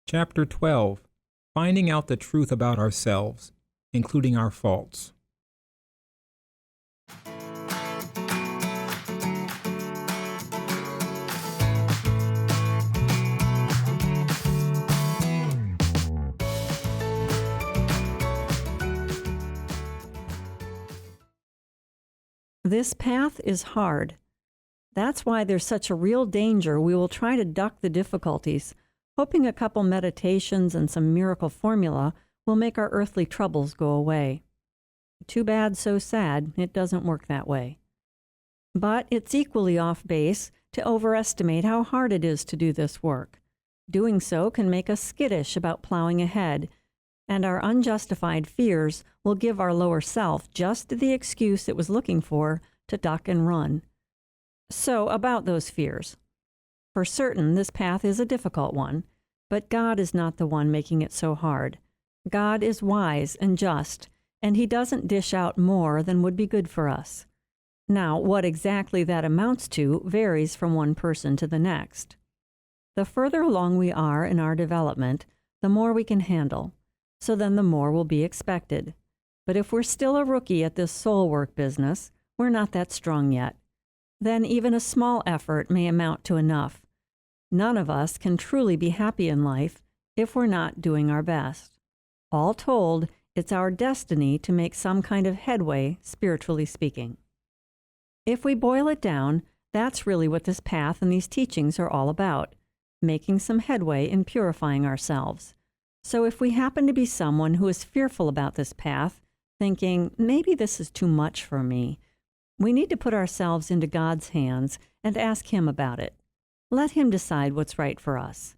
Chapter 12. Finding out the truth about ourselves, including our faults. This path is hard. That's why there's such a real danger we will try to duck the difficulties, hoping a couple meditations and some miracle formula will make our earthly troubles go away. Too bad, so sad, it doesn't work that way. But it's equally off base to overestimate how hard it is to do this work. Doing so can make us skittish about plowing ahead, and our unjustified fears will give our lower self just the excuse it was looking for to duck and run. So about those fears. For certain, this path is a difficult one, but God is not the one making it so hard. God is wise and just, and He doesn't dish out more than would be good for us. Now, what exactly that amounts to varies from one person to the next. The further along we are in our development, the more we can handle, so then the more will be expected. But if we're still a rookie at this soul work business, we're not that strong yet. Then even a small effort may amount to enough. None of us can truly be happy in life if we're not doing our best. All told, it's our destiny to make some kind of headway, spiritually speaking. If we boil it down, that's really what this path and these teachings are all about, making some headway in purifying ourselves. So if we happen to be someone who is fearful about this path, thinking, maybe this is too much for me, we need to put ourselves into God's hands and ask Him about it. Let Him decide what's right for us.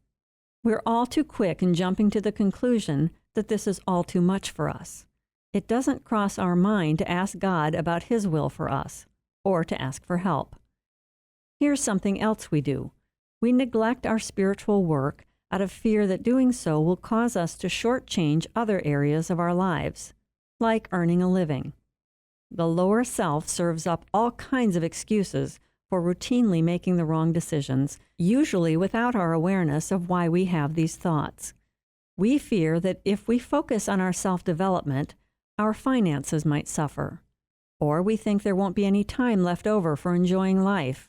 We're all too quick in jumping to the conclusion that this is all too much for us. It doesn't cross our mind to ask God about His will for us, or to ask for help. Here's something else we do. We neglect our spiritual work out of fear that doing so will cause us to shortchange other areas of our lives, like earning a living. The lower self serves up all kinds of excuses for routinely making the wrong decisions, usually without our awareness of why we have these thoughts. We fear that if we focus on our self-development, our finances might suffer. Or we think there won't be any time left over for enjoying life.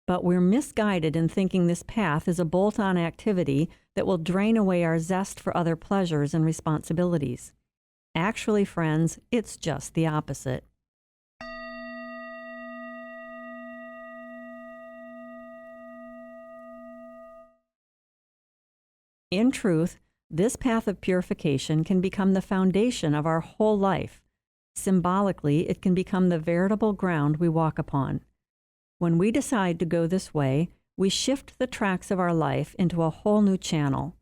But we're misguided in thinking this path is a bolt-on activity that will drain away our zest for other pleasures and responsibilities. Actually, friends, it's just the opposite. In truth, this path of purification can become the foundation of our whole life. Symbolically, it can become the veritable ground we walk upon. When we decide to go this way, we shift the tracks of our life into a whole new channel.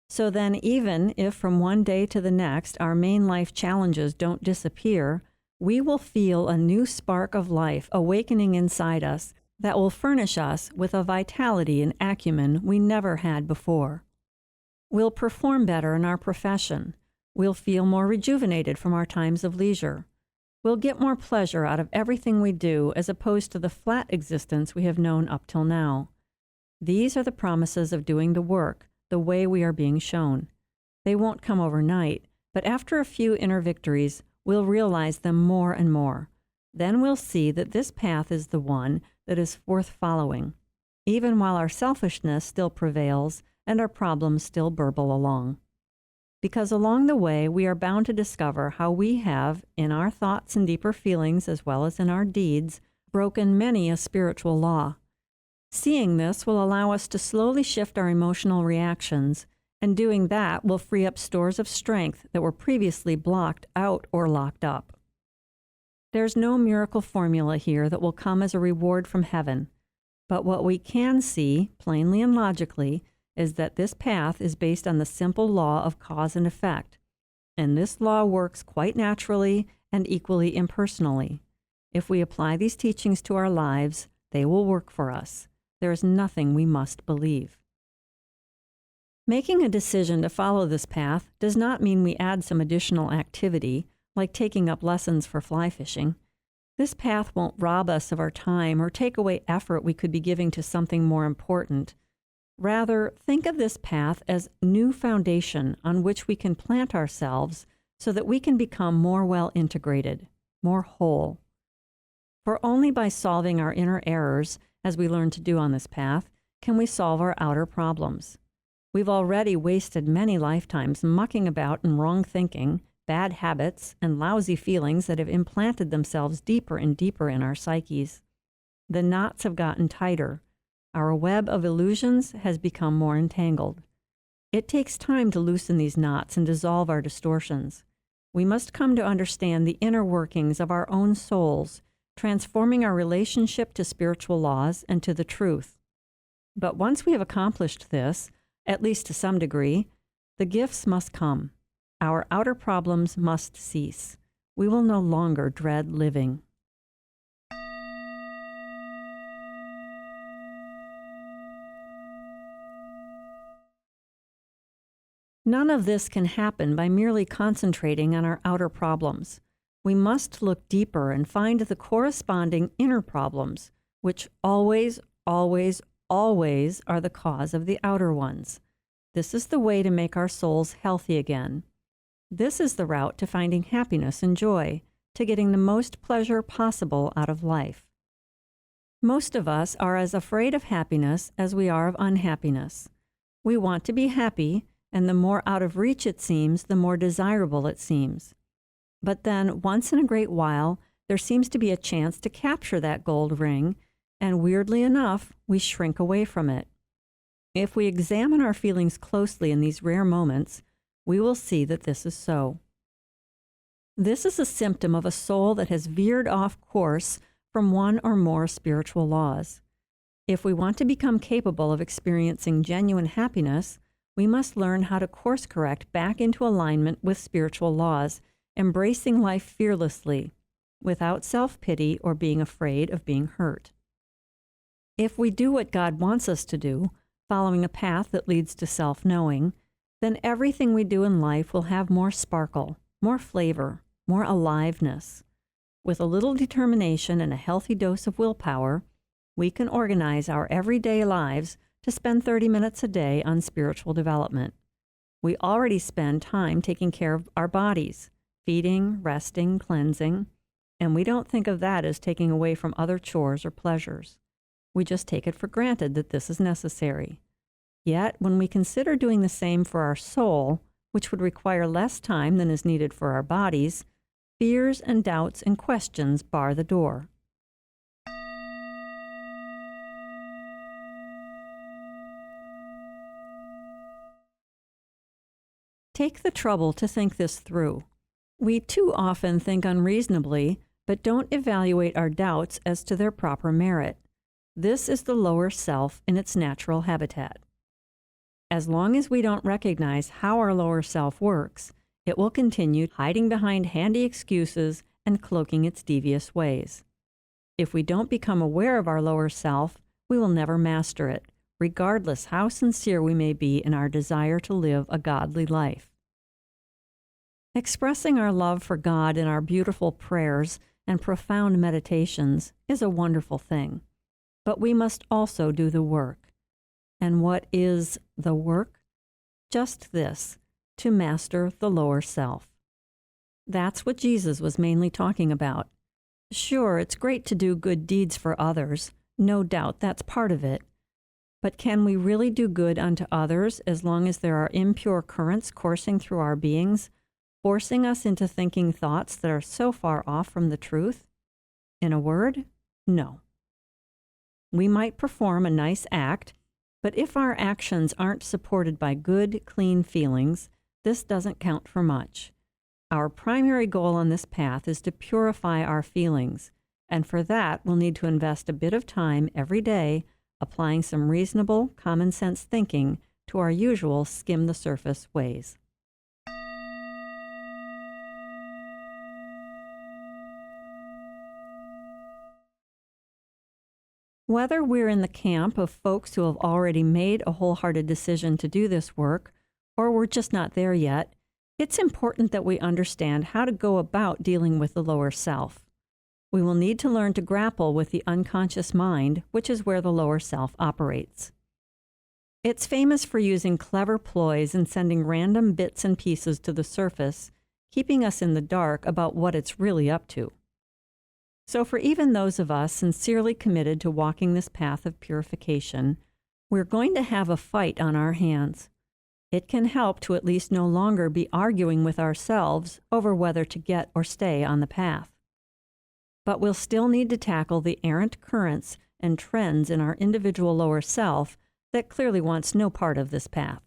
So then, even if from one day to the next our main life challenges don't disappear, we will feel a new spark of life awakening inside us that will furnish us with a vitality and acumen we never had before. We'll perform better in our profession. We'll feel more rejuvenated from our times of leisure. We'll get more pleasure out of everything we do as opposed to the flat existence we have known up till now. These are the promises of doing the work the way we are being shown. They won't come overnight, but after a few inner victories, we'll realize them more and more. Then we'll see that this path is the one that is worth following, even while our selfishness still prevails and our problems still burble along. Because along the way, we are bound to discover how we have, in our thoughts and deeper feelings as well as in our deeds, broken many a spiritual law. Seeing this will allow us to slowly shift our emotional reactions, and doing that will free up stores of strength that were previously blocked out or locked up. There's no miracle formula here that will come as a reward from heaven, but what we can see, plainly and logically, is that this path is based on the simple law of cause and effect, and this law works quite naturally and equally impersonally. If we apply these teachings to our lives, they will work for us. There is nothing we must believe. Making a decision to follow this path does not mean we add some additional activity, like taking up lessons for fly fishing. This path won't rob us of our time or take away effort we could be giving to something more important. Rather, think of this path as new foundation on which we can plant ourselves so that we can become more well integrated, more whole. For only by solving our inner errors, as we learn to do on this path, can we solve our outer problems. We've already wasted many lifetimes mucking about in wrong thinking, bad habits, and lousy feelings that have implanted themselves deeper and deeper in our psyches. The knots have gotten tighter. Our web of illusions has become more entangled. It takes time to loosen these knots and dissolve our distortions. We must come to understand the inner workings of our own souls, transforming our relationship to spiritual laws and to the truth. But once we have accomplished this, at least to some degree, the gifts must come. Our outer problems must cease. We will no longer dread living. None of this can happen by merely concentrating on our outer problems. We must look deeper and find the corresponding inner problems, which always, always, always are the cause of the outer ones. This is the way to make our souls healthy again. This is the route to finding happiness and joy, to getting the most pleasure possible out of life. Most of us are as afraid of happiness as we are of unhappiness. We want to be happy, and the more out of reach it seems, the more desirable it seems. But then, once in a great while, there seems to be a chance to capture that gold ring, and weirdly enough, we shrink away from it. If we examine our feelings closely in these rare moments, we will see that this is so. This is a symptom of a soul that has veered off course from one or more spiritual laws. If we want to become capable of experiencing genuine happiness, we must learn how to course correct back into alignment with spiritual laws, embracing life fearlessly, without self-pity or being afraid of being hurt. If we do what God wants us to do, following a path that leads to self-knowing, then everything we do in life will have more sparkle, more flavor, more aliveness. With a little determination and a healthy dose of willpower, we can organize our everyday lives to spend 30 minutes a day on spiritual development. We already spend time taking care of our bodies, feeding, resting, cleansing, and we don't think of that as taking away from other chores or pleasures. We just take it for granted that this is necessary. Yet, when we consider doing the same for our soul, which would require less time than is needed for our bodies, fears and doubts and questions bar the door. Take the trouble to think this through. We too often think unreasonably, but don't evaluate our doubts as to their proper merit. This is the lower self in its natural habitat. As long as we don't recognize how our lower self works, it will continue hiding behind handy excuses and cloaking its devious ways. If we don't become aware of our lower self, we will never master it, regardless how sincere we may be in our desire to live a godly life. Expressing our love for God in our beautiful prayers and profound meditations is a wonderful thing, but we must also do the work. And what is the work? Just this, to master the lower self. That's what Jesus was mainly talking about. Sure, it's great to do good deeds for others. No doubt that's part of it. But can we really do good unto others as long as there are impure currents coursing through our beings, forcing us into thinking thoughts that are so far off from the truth? In a word, no. We might perform a nice act, but if our actions aren't supported by good, clean feelings, this doesn't count for much. Our primary goal on this path is to purify our feelings, and for that we'll need to invest a bit of time every day applying some reasonable, common-sense thinking to our usual skim-the-surface ways. Whether we're in the camp of folks who have already made a wholehearted decision to do this work, or we're just not there yet, it's important that we understand how to go about dealing with the lower self. We will need to learn to grapple with the unconscious mind, which is where the lower self operates. It's famous for using clever ploys and sending random bits and pieces to the surface, keeping us in the dark about what it's really up to. So for even those of us sincerely committed to walking this path of purification, we're going to have a fight on our hands. It can help to at least no longer be arguing with ourselves over whether to get or stay on the path. But we'll still need to tackle the errant currents and trends in our individual lower self that clearly wants no part of this path.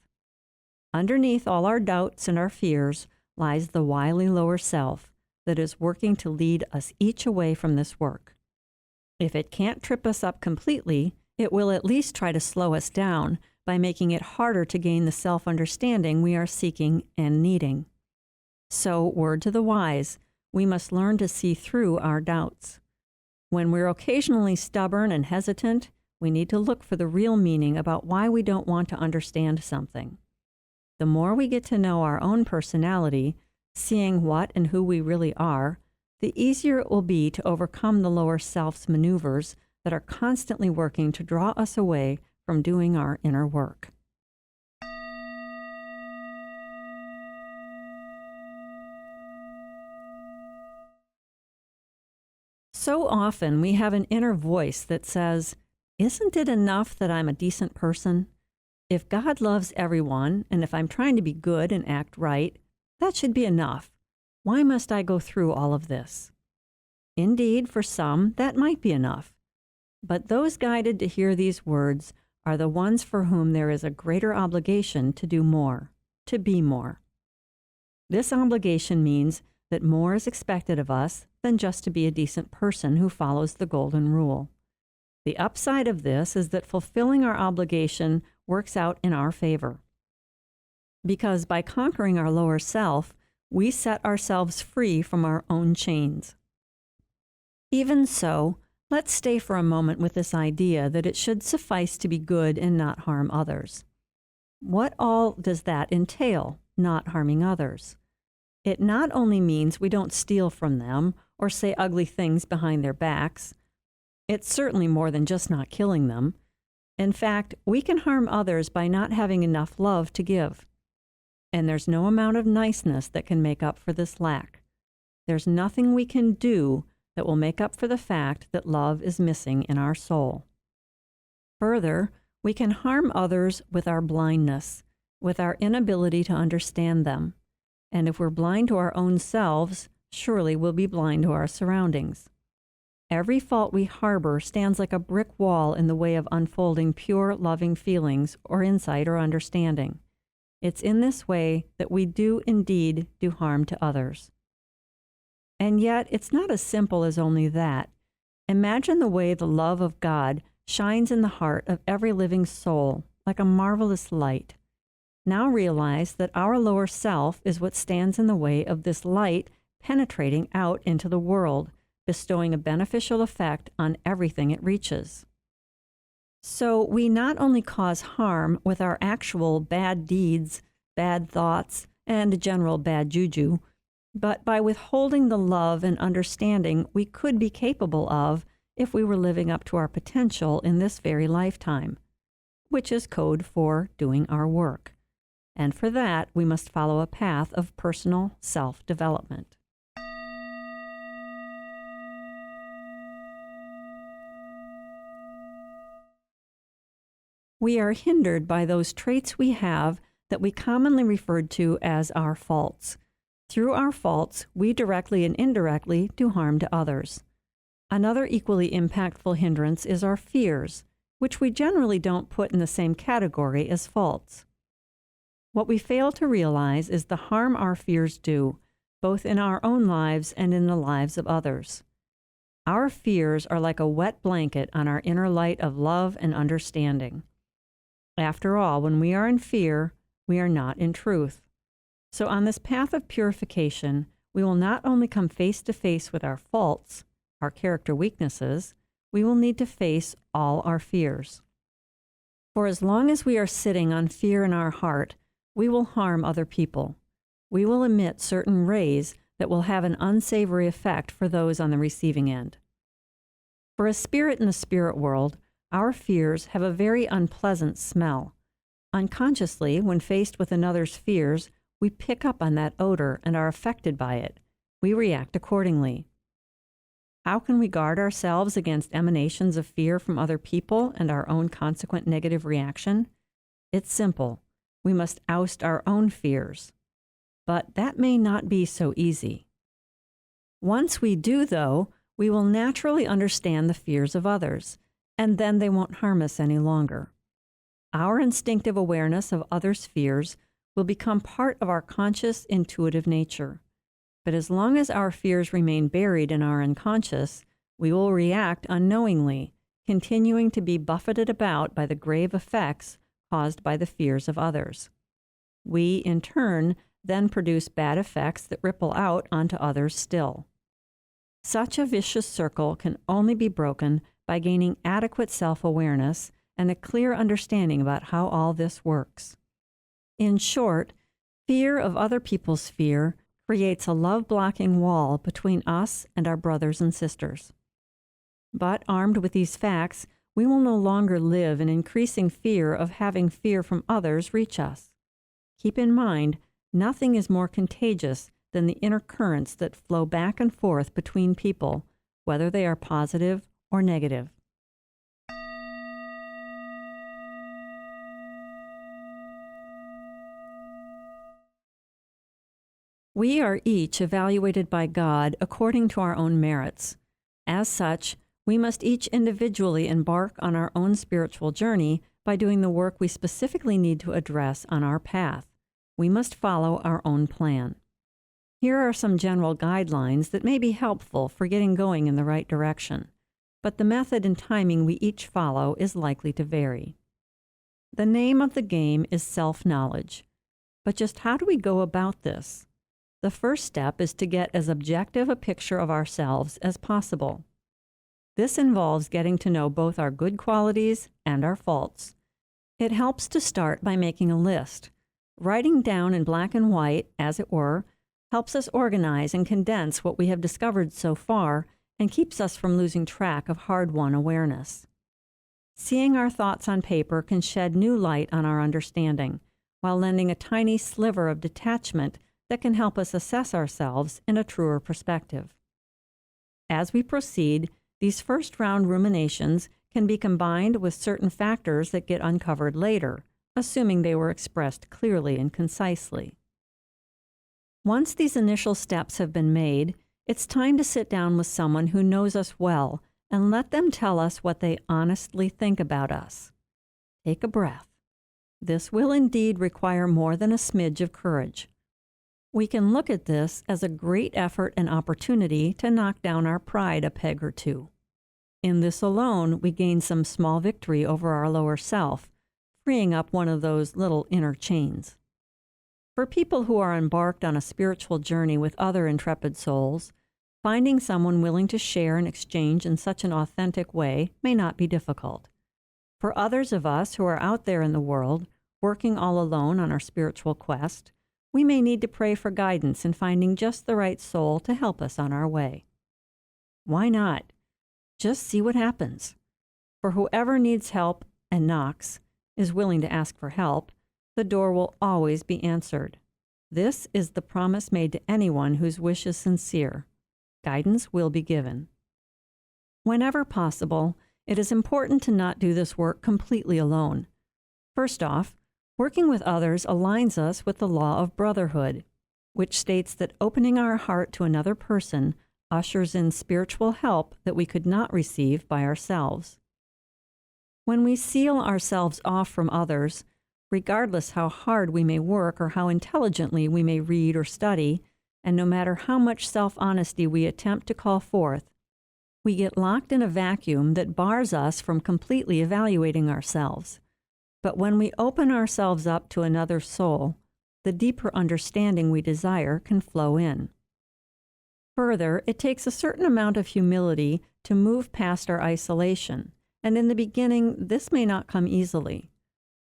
Underneath all our doubts and our fears lies the wily lower self that is working to lead us each away from this work. If it can't trip us up completely, it will at least try to slow us down by making it harder to gain the self-understanding we are seeking and needing. So, word to the wise, we must learn to see through our doubts. When we're occasionally stubborn and hesitant, we need to look for the real meaning about why we don't want to understand something. The more we get to know our own personality, seeing what and who we really are, the easier it will be to overcome the lower self's maneuvers that are constantly working to draw us away from doing our inner work. So often we have an inner voice that says, "Isn't it enough that I'm a decent person? If God loves everyone, and if I'm trying to be good and act right, that should be enough. Why must I go through all of this?" Indeed, for some, that might be enough. But those guided to hear these words are the ones for whom there is a greater obligation to do more, to be more. This obligation means that more is expected of us than just to be a decent person who follows the golden rule. The upside of this is that fulfilling our obligation works out in our favor. Because by conquering our lower self, we set ourselves free from our own chains. Even so, let's stay for a moment with this idea that it should suffice to be good and not harm others. What all does that entail, not harming others? It not only means we don't steal from them or say ugly things behind their backs. It's certainly more than just not killing them. In fact, we can harm others by not having enough love to give. And there's no amount of niceness that can make up for this lack. There's nothing we can do that will make up for the fact that love is missing in our soul. Further, we can harm others with our blindness, with our inability to understand them. And if we're blind to our own selves, surely we'll be blind to our surroundings. Every fault we harbor stands like a brick wall in the way of unfolding pure, loving feelings or insight or understanding. It's in this way that we do indeed do harm to others. And yet, it's not as simple as only that. Imagine the way the love of God shines in the heart of every living soul like a marvelous light. Now realize that our lower self is what stands in the way of this light penetrating out into the world, bestowing a beneficial effect on everything it reaches. So we not only cause harm with our actual bad deeds, bad thoughts, and general bad juju, but by withholding the love and understanding we could be capable of if we were living up to our potential in this very lifetime, which is code for doing our work. And for that, we must follow a path of personal self-development. We are hindered by those traits we have that we commonly referred to as our faults. Through our faults, we directly and indirectly do harm to others. Another equally impactful hindrance is our fears, which we generally don't put in the same category as faults. What we fail to realize is the harm our fears do, both in our own lives and in the lives of others. Our fears are like a wet blanket on our inner light of love and understanding. After all, when we are in fear, we are not in truth. So on this path of purification, we will not only come face to face with our faults, our character weaknesses, we will need to face all our fears. For as long as we are sitting on fear in our heart, we will harm other people. We will emit certain rays that will have an unsavory effect for those on the receiving end. For a spirit in the spirit world, our fears have a very unpleasant smell. Unconsciously, when faced with another's fears, we pick up on that odor and are affected by it. We react accordingly. How can we guard ourselves against emanations of fear from other people and our own consequent negative reaction? It's simple. We must oust our own fears. But that may not be so easy. Once we do, though, we will naturally understand the fears of others, and then they won't harm us any longer. Our instinctive awareness of others' fears will become part of our conscious, intuitive nature. But as long as our fears remain buried in our unconscious, we will react unknowingly, continuing to be buffeted about by the grave effects caused by the fears of others. We, in turn, then produce bad effects that ripple out onto others still. Such a vicious circle can only be broken by gaining adequate self-awareness and a clear understanding about how all this works. In short, fear of other people's fear creates a love-blocking wall between us and our brothers and sisters. But armed with these facts, we will no longer live in increasing fear of having fear from others reach us. Keep in mind, nothing is more contagious than the inner currents that flow back and forth between people, whether they are positive or negative. We are each evaluated by God according to our own merits. As such, we must each individually embark on our own spiritual journey by doing the work we specifically need to address on our path. We must follow our own plan. Here are some general guidelines that may be helpful for getting going in the right direction, but the method and timing we each follow is likely to vary. The name of the game is self-knowledge. But just how do we go about this? The first step is to get as objective a picture of ourselves as possible. This involves getting to know both our good qualities and our faults. It helps to start by making a list. Writing down in black and white, as it were, helps us organize and condense what we have discovered so far and keeps us from losing track of hard-won awareness. Seeing our thoughts on paper can shed new light on our understanding, while lending a tiny sliver of detachment that can help us assess ourselves in a truer perspective. As we proceed, these first-round ruminations can be combined with certain factors that get uncovered later, assuming they were expressed clearly and concisely. Once these initial steps have been made, it's time to sit down with someone who knows us well and let them tell us what they honestly think about us. Take a breath. This will indeed require more than a smidge of courage. We can look at this as a great effort and opportunity to knock down our pride a peg or two. In this alone, we gain some small victory over our lower self, freeing up one of those little inner chains. For people who are embarked on a spiritual journey with other intrepid souls, finding someone willing to share and exchange in such an authentic way may not be difficult. For others of us who are out there in the world, working all alone on our spiritual quest, we may need to pray for guidance in finding just the right soul to help us on our way. Why not? Just see what happens. For whoever needs help and knocks, is willing to ask for help, the door will always be answered. This is the promise made to anyone whose wish is sincere. Guidance will be given. Whenever possible, it is important to not do this work completely alone. First off, working with others aligns us with the law of brotherhood, which states that opening our heart to another person ushers in spiritual help that we could not receive by ourselves. When we seal ourselves off from others, regardless how hard we may work or how intelligently we may read or study, and no matter how much self-honesty we attempt to call forth, we get locked in a vacuum that bars us from completely evaluating ourselves. But when we open ourselves up to another soul, the deeper understanding we desire can flow in. Further, it takes a certain amount of humility to move past our isolation, and in the beginning, this may not come easily.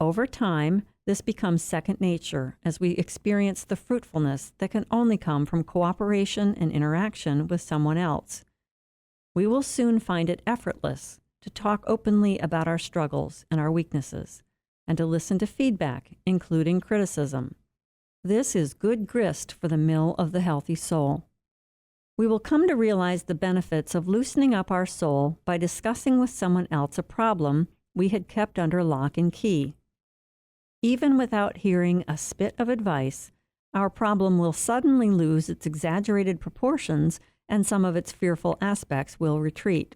Over time, this becomes second nature as we experience the fruitfulness that can only come from cooperation and interaction with someone else. We will soon find it effortless to talk openly about our struggles and our weaknesses, and to listen to feedback, including criticism. This is good grist for the mill of the healthy soul. We will come to realize the benefits of loosening up our soul by discussing with someone else a problem we had kept under lock and key. Even without hearing a spit of advice, our problem will suddenly lose its exaggerated proportions and some of its fearful aspects will retreat.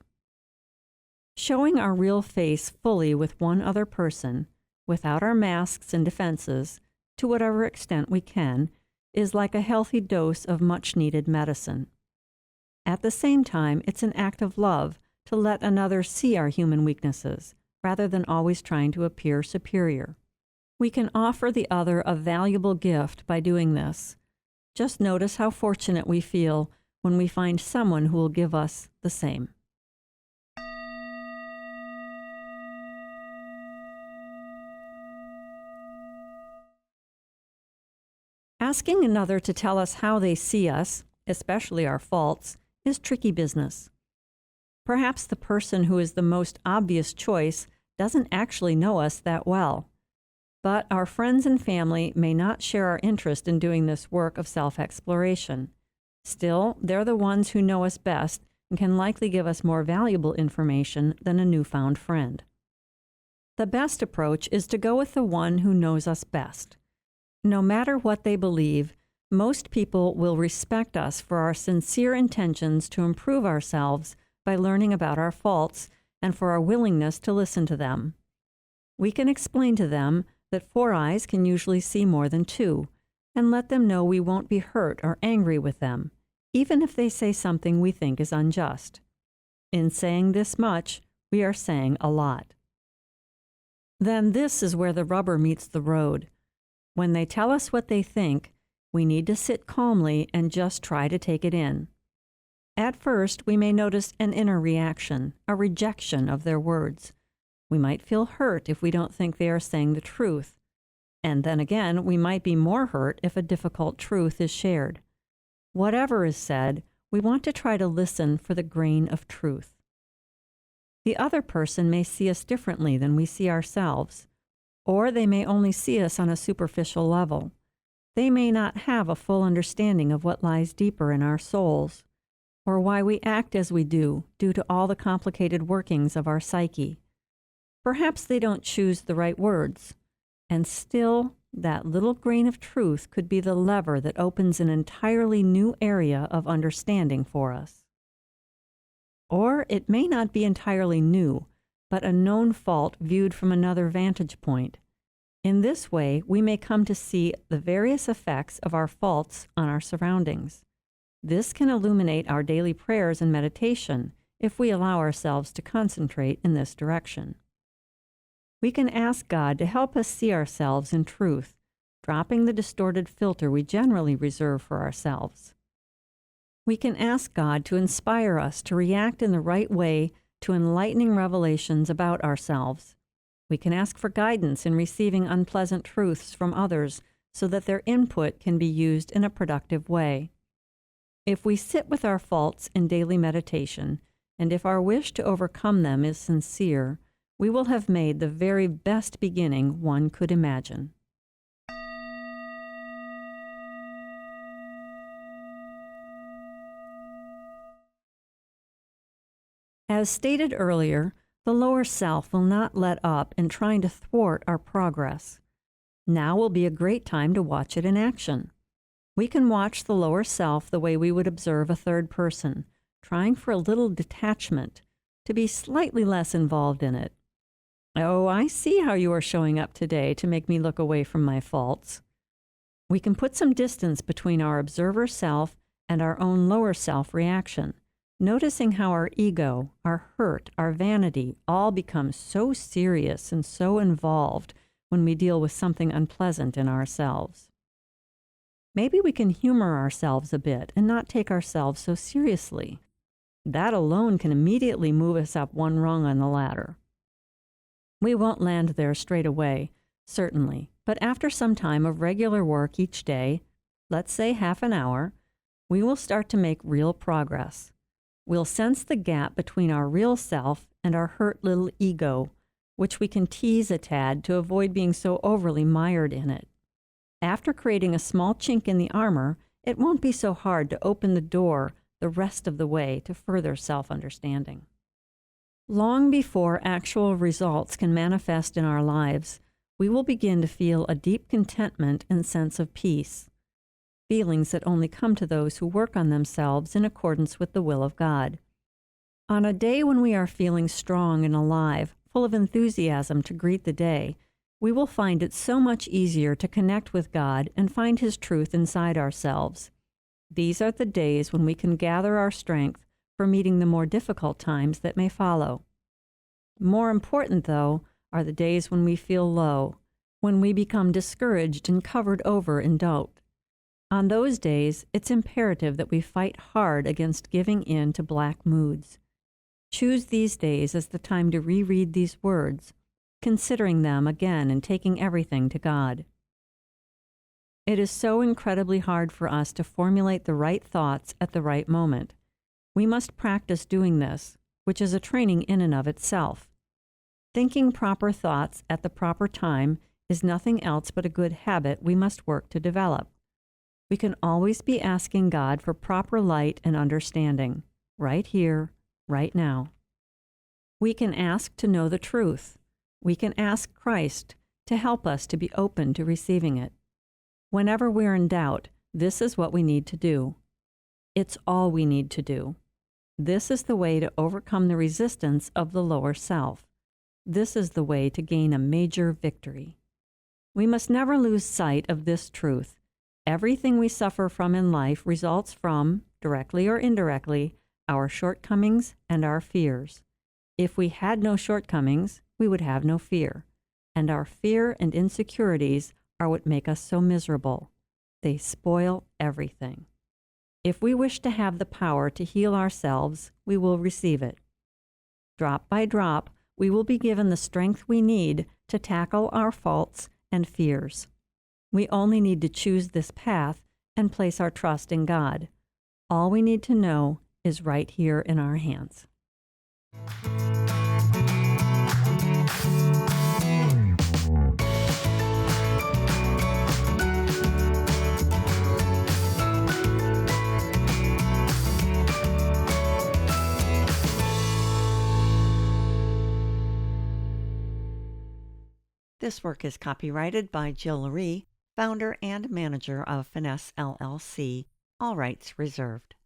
Showing our real face fully with one other person, without our masks and defenses, to whatever extent we can, is like a healthy dose of much-needed medicine. At the same time, it's an act of love to let another see our human weaknesses, rather than always trying to appear superior. We can offer the other a valuable gift by doing this. Just notice how fortunate we feel when we find someone who will give us the same. Asking another to tell us how they see us, especially our faults, is tricky business. Perhaps the person who is the most obvious choice doesn't actually know us that well. But our friends and family may not share our interest in doing this work of self-exploration. Still, they're the ones who know us best and can likely give us more valuable information than a newfound friend. The best approach is to go with the one who knows us best. No matter what they believe, most people will respect us for our sincere intentions to improve ourselves by learning about our faults and for our willingness to listen to them. We can explain to them that 4 eyes can usually see more than 2, and let them know we won't be hurt or angry with them, even if they say something we think is unjust. In saying this much, we are saying a lot. Then this is where the rubber meets the road. When they tell us what they think, we need to sit calmly and just try to take it in. At first, we may notice an inner reaction, a rejection of their words. We might feel hurt if we don't think they are saying the truth. And then again, we might be more hurt if a difficult truth is shared. Whatever is said, we want to try to listen for the grain of truth. The other person may see us differently than we see ourselves, or they may only see us on a superficial level. They may not have a full understanding of what lies deeper in our souls, or why we act as we do due to all the complicated workings of our psyche. Perhaps they don't choose the right words, and still that little grain of truth could be the lever that opens an entirely new area of understanding for us. Or it may not be entirely new, but a known fault viewed from another vantage point. In this way, we may come to see the various effects of our faults on our surroundings. This can illuminate our daily prayers and meditation if we allow ourselves to concentrate in this direction. We can ask God to help us see ourselves in truth, dropping the distorted filter we generally reserve for ourselves. We can ask God to inspire us to react in the right way to enlightening revelations about ourselves. We can ask for guidance in receiving unpleasant truths from others so that their input can be used in a productive way. If we sit with our faults in daily meditation, and if our wish to overcome them is sincere, we will have made the very best beginning one could imagine. As stated earlier, the lower self will not let up in trying to thwart our progress. Now will be a great time to watch it in action. We can watch the lower self the way we would observe a third person, trying for a little detachment, to be slightly less involved in it. Oh, I see how you are showing up today to make me look away from my faults. We can put some distance between our observer self and our own lower self reaction, noticing how our ego, our hurt, our vanity all become so serious and so involved when we deal with something unpleasant in ourselves. Maybe we can humor ourselves a bit and not take ourselves so seriously. That alone can immediately move us up one rung on the ladder. We won't land there straight away, certainly, but after some time of regular work each day, let's say half an hour, we will start to make real progress. We'll sense the gap between our real self and our hurt little ego, which we can tease a tad to avoid being so overly mired in it. After creating a small chink in the armor, it won't be so hard to open the door the rest of the way to further self-understanding. Long before actual results can manifest in our lives, we will begin to feel a deep contentment and sense of peace, feelings that only come to those who work on themselves in accordance with the will of God. On a day when we are feeling strong and alive, full of enthusiasm to greet the day, we will find it so much easier to connect with God and find His truth inside ourselves. These are the days when we can gather our strength for meeting the more difficult times that may follow. More important, though, are the days when we feel low, when we become discouraged and covered over in doubt. On those days, it's imperative that we fight hard against giving in to black moods. Choose these days as the time to reread these words, considering them again and taking everything to God. It is so incredibly hard for us to formulate the right thoughts at the right moment. We must practice doing this, which is a training in and of itself. Thinking proper thoughts at the proper time is nothing else but a good habit we must work to develop. We can always be asking God for proper light and understanding, right here, right now. We can ask to know the truth. We can ask Christ to help us to be open to receiving it. Whenever we're in doubt, this is what we need to do. It's all we need to do. This is the way to overcome the resistance of the lower self. This is the way to gain a major victory. We must never lose sight of this truth. Everything we suffer from in life results from, directly or indirectly, our shortcomings and our fears. If we had no shortcomings, we would have no fear. And our fear and insecurities are what make us so miserable. They spoil everything. If we wish to have the power to heal ourselves, we will receive it. Drop by drop, we will be given the strength we need to tackle our faults and fears. We only need to choose this path and place our trust in God. All we need to know is right here in our hands. This work is copyrighted by Jill Lurie, founder and manager of Finesse LLC. All rights reserved.